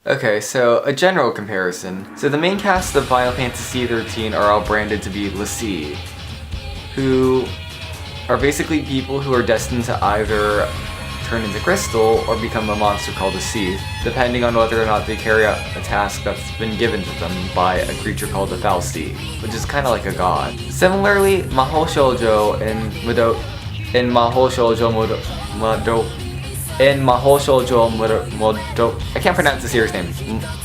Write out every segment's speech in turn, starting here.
Okay, so a general comparison. So the main cast of Final Fantasy XIII are all branded to be l'Cie, who are basically people who are destined to either turn into crystal or become a monster called a Seath, depending on whether or not they carry out a task that's been given to them by a creature called the Fal'Cie, which is kind of like a god. Similarly, Mahou Shoujo and Mahou Shoujo Madoka, I can't pronounce the series name,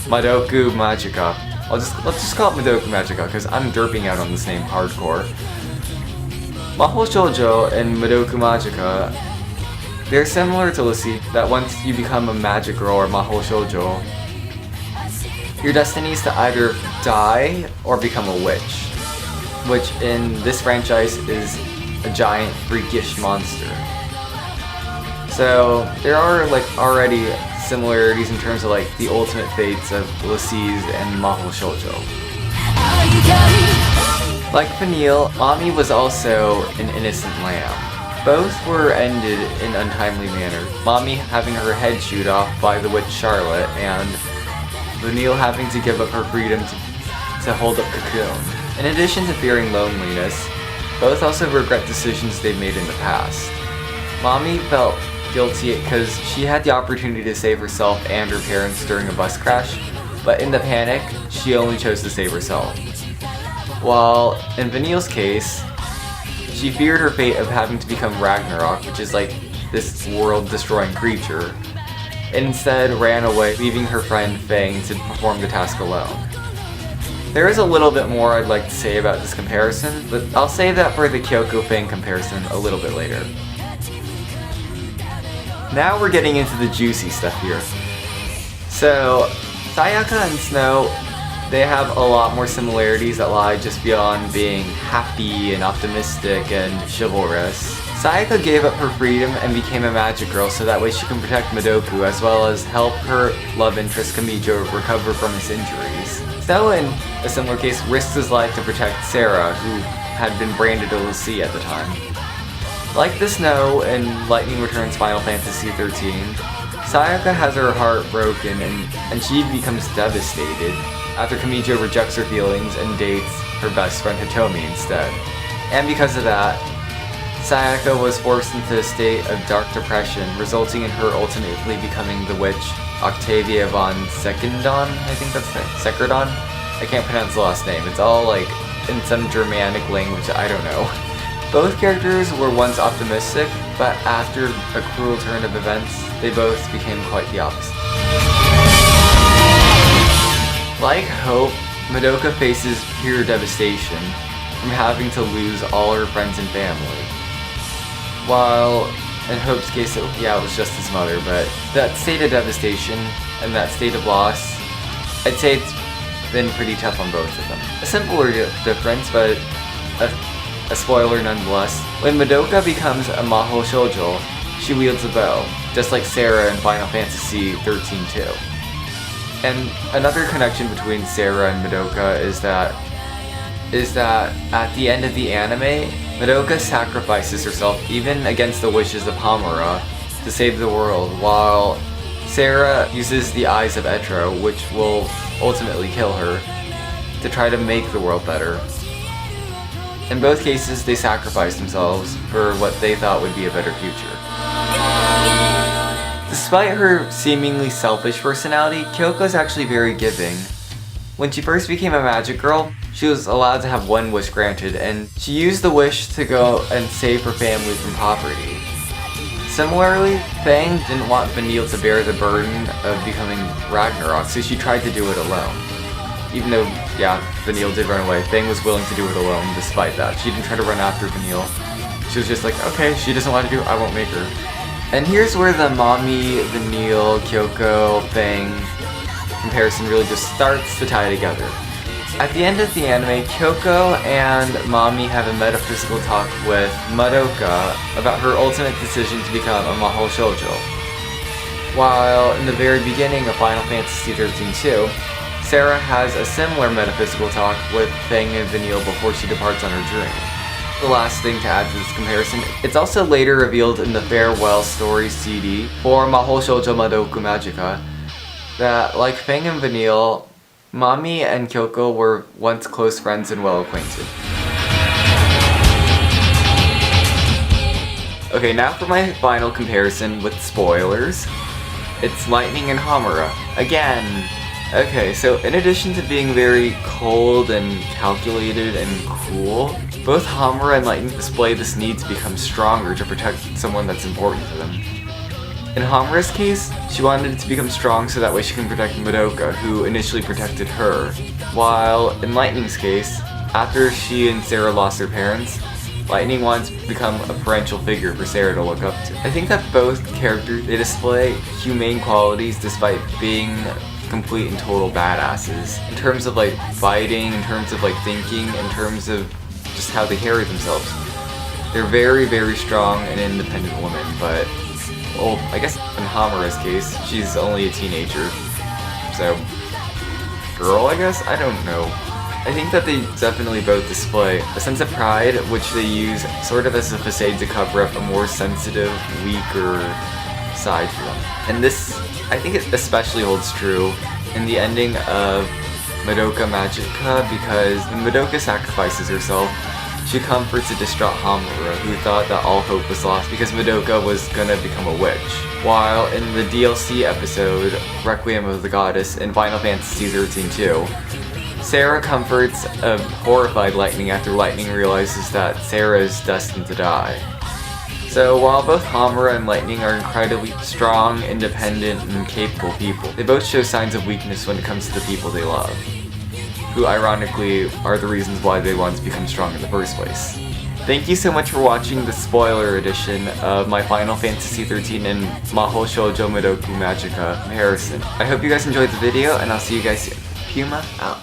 Madoka Magica. Let's just call it Madoka Magica because I'm derping out on this name hardcore. Mahou Shoujo and Madoka Magica, they're similar to l'Cie, that once you become a magic girl or Mahou Shoujo, your destiny is to either die or become a witch, which in this franchise is a giant freakish monster. So there are already similarities in terms of the ultimate fates of l'Cie's and Mahou Shoujo. Like Vanille, Mami was also an innocent lamb. Both were ended in untimely manner, Mami having her head chewed off by the witch Charlotte, and Vanille having to give up her freedom to hold up Cocoon. In addition to fearing loneliness, both also regret decisions they've made in the past. Mami felt guilty because she had the opportunity to save herself and her parents during a bus crash, but in the panic, she only chose to save herself. While in Vanille's case, she feared her fate of having to become Ragnarok, which is this world-destroying creature, and instead ran away, leaving her friend Fang to perform the task alone. There is a little bit more I'd like to say about this comparison, but I'll save that for the Kyoko-Fang comparison a little bit later. Now we're getting into the juicy stuff here. So, Sayaka and Snow, they have a lot more similarities that lie just beyond being happy and optimistic and chivalrous. Sayaka gave up her freedom and became a magic girl so that way she can protect Madoka as well as help her love interest Kamijo recover from his injuries. Snow, in a similar case, risked his life to protect Sarah, who had been branded a l'Cie at the time. Like the Snow in Lightning Returns Final Fantasy XIII, Sayaka has her heart broken and she becomes devastated after Kamijo rejects her feelings and dates her best friend Hitomi instead. And because of that, Sayaka was forced into a state of dark depression, resulting in her ultimately becoming the witch Octavia von Secundon, I think that's it, Secundon? I can't pronounce the last name, it's all in some Germanic language I don't know. Both characters were once optimistic, but after a cruel turn of events, they both became quite the opposite. Like Hope, Madoka faces pure devastation from having to lose all her friends and family. While in Hope's case, it was just his mother, but that state of devastation and that state of loss, I'd say it's been pretty tough on both of them. A simpler difference, but a spoiler nonetheless. When Madoka becomes a Mahou Shoujo, she wields a bow, just like Sarah in Final Fantasy XIII too. And another connection between Sarah and Madoka is that at the end of the anime, Madoka sacrifices herself even against the wishes of Hamura to save the world, while Sarah uses the eyes of Etro, which will ultimately kill her, to try to make the world better. In both cases, they sacrificed themselves for what they thought would be a better future. Despite her seemingly selfish personality, Kyoko's actually very giving. When she first became a magic girl, she was allowed to have one wish granted, and she used the wish to go and save her family from poverty. Similarly, Fang didn't want Vanille to bear the burden of becoming Ragnarok, so she tried to do it alone. Even though, Vanille did run away, Fang was willing to do it alone despite that. She didn't try to run after Vanille. She was just like, okay, she doesn't want to do it, I won't make her. And here's where the Mami, Vanille, Kyoko, Fang comparison really just starts to tie together. At the end of the anime, Kyoko and Mami have a metaphysical talk with Madoka about her ultimate decision to become a Mahou Shoujo. While in the very beginning of Final Fantasy XIII too, Sarah has a similar metaphysical talk with Fang and Vanille before she departs on her journey. The last thing to add to this comparison, it's also later revealed in the farewell story CD for Mahou Shoujo Madoka Magica that, like Fang and Vanille, Mami and Kyoko were once close friends and well acquainted. Okay, now for my final comparison with spoilers. It's Lightning and Hamura. Again! Okay, so in addition to being very cold and calculated and cruel, both Hamura and Lightning display this need to become stronger to protect someone that's important to them. In Hamura's case, she wanted to become strong so that way she can protect Madoka, who initially protected her. While in Lightning's case, after she and Sarah lost their parents, Lightning wants to become a parental figure for Sarah to look up to. I think that both characters, they display humane qualities despite being complete and total badasses. In terms of like fighting, in terms of like thinking, in terms of just how they carry themselves. They're very, very strong and independent women, but, well, I guess in Hamura's case, she's only a teenager. So, girl, I guess? I don't know. I think that they definitely both display a sense of pride, which they use sort of as a facade to cover up a more sensitive, weaker side to them. And this, I think it especially holds true in the ending of Madoka Magica, because when Madoka sacrifices herself, she comforts a distraught Hamura who thought that all hope was lost because Madoka was gonna become a witch. While in the DLC episode, Requiem of the Goddess in Final Fantasy XIII 2, Sarah comforts a horrified Lightning after Lightning realizes that Sarah is destined to die. So while both Hamura and Lightning are incredibly strong, independent, and capable people, they both show signs of weakness when it comes to the people they love, who ironically are the reasons why they want to become strong in the first place. Thank you so much for watching the spoiler edition of my Final Fantasy XIII and Mahou Shoujo Madoka Magica comparison. I hope you guys enjoyed the video, and I'll see you guys soon. Puma out.